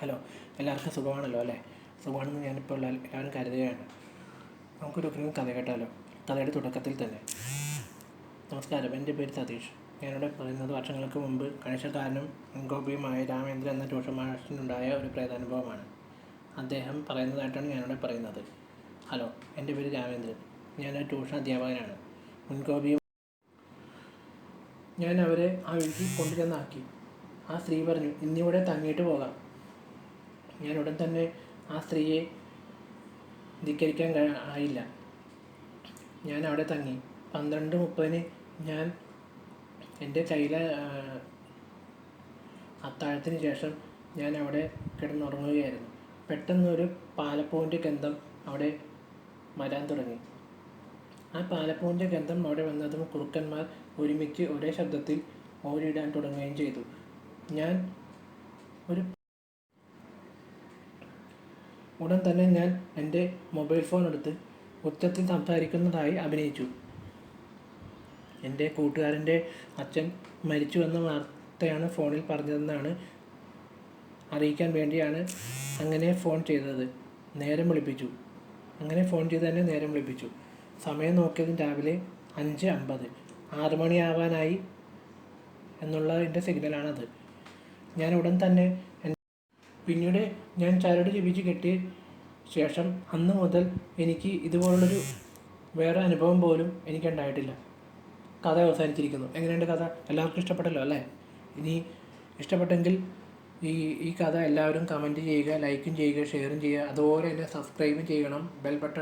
Hello, എല്ലാവർക്കും സുഖമാണല്ലോ അല്ലേ? സുഖമാണെന്ന് ഞാനിപ്പോൾ എല്ലാവരും കരുതുകയാണ്. നമുക്കൊരു കഥ കേട്ടാലോ? കഥയുടെ തുടക്കത്തിൽ തന്നെ. നമസ്കാരം, എൻ്റെ പേര് സതീഷ്. ഞാനിവിടെ പറയുന്നത് വർഷങ്ങൾക്ക് മുമ്പ് കണിശക്കാരനും മുൻകോപിയുമായ രാമേന്ദ്രൻ എന്ന ട്യൂഷൻ മാഷിനുണ്ടായ ഒരു പ്രേതാനുഭവമാണ്. അദ്ദേഹം പറയുന്നതായിട്ടാണ് ഞാനിവിടെ പറയുന്നത്. ഹലോ, എൻ്റെ പേര് രാമേന്ദ്രൻ. ഞാനൊരു ട്യൂഷൻ അധ്യാപകനാണ്. മുൻകോപിയും ഞാൻ അവരെ ആ വീട്ടിൽ കൊണ്ടുചെന്നാക്കി. ആ സ്ത്രീ പറഞ്ഞു, ഇന്നിവിടെ തങ്ങിയിട്ട് പോകാം. ഞാൻ ഉടൻ തന്നെ ആ സ്ത്രീയെ ധിക്കരിക്കാൻ ആയില്ല. ഞാൻ അവിടെ തങ്ങി. 12:30 ഞാൻ എൻ്റെ കയ്യിലെ അത്താഴത്തിന് ശേഷം ഞാൻ അവിടെ കിടന്നുറങ്ങുകയായിരുന്നു. പെട്ടെന്നൊരു പാലപ്പൂവിൻ്റെ ഗന്ധം അവിടെ വരാൻ തുടങ്ങി. ആ പാലപ്പൂവിൻ്റെ ഗന്ധം അവിടെ വന്നതും കുറുക്കന്മാർ ഒരുമിച്ച് ഒരേ ശബ്ദത്തിൽ ഓരിയിടാൻ തുടങ്ങുകയും ചെയ്തു. ഉടൻ തന്നെ ഞാൻ എൻ്റെ മൊബൈൽ ഫോൺ എടുത്ത് ഉച്ചത്തിൽ സംസാരിക്കുന്നതായി അഭിനയിച്ചു. എൻ്റെ കൂട്ടുകാരൻ്റെ അച്ഛൻ മരിച്ചുവെന്ന വാർത്തയാണ് ഫോണിൽ പറഞ്ഞതെന്നാണ് അറിയിക്കാൻ വേണ്ടിയാണ് അങ്ങനെ ഫോൺ ചെയ്തത്. അങ്ങനെ ഫോൺ ചെയ്ത് തന്നെ നേരം വിളിപ്പിച്ചു. സമയം നോക്കിയതും രാവിലെ 5:50. 6 മണിയാവാനായി എന്നുള്ളതിൻ്റെ സിഗ്നലാണത്. ഞാൻ ഉടൻ തന്നെ പിന്നീട് ഞാൻ ചരട് ജപിച്ച് കെട്ടിയ ശേഷം അന്ന് മുതൽ എനിക്ക് ഇതുപോലുള്ളൊരു വേറെ അനുഭവം പോലും എനിക്കുണ്ടായിട്ടില്ല. കഥ അവസാനിച്ചിരിക്കുന്നു. എങ്ങനെയുണ്ട് കഥ? എല്ലാവർക്കും ഇഷ്ടപ്പെട്ടല്ലോ അല്ലേ? ഇനി ഇഷ്ടപ്പെട്ടെങ്കിൽ ഈ കഥ എല്ലാവരും കമൻറ്റ് ചെയ്യുക, ലൈക്കും ചെയ്യുക, ഷെയറും ചെയ്യുക. അതുപോലെ തന്നെ സബ്സ്ക്രൈബും ചെയ്യണം. Bell button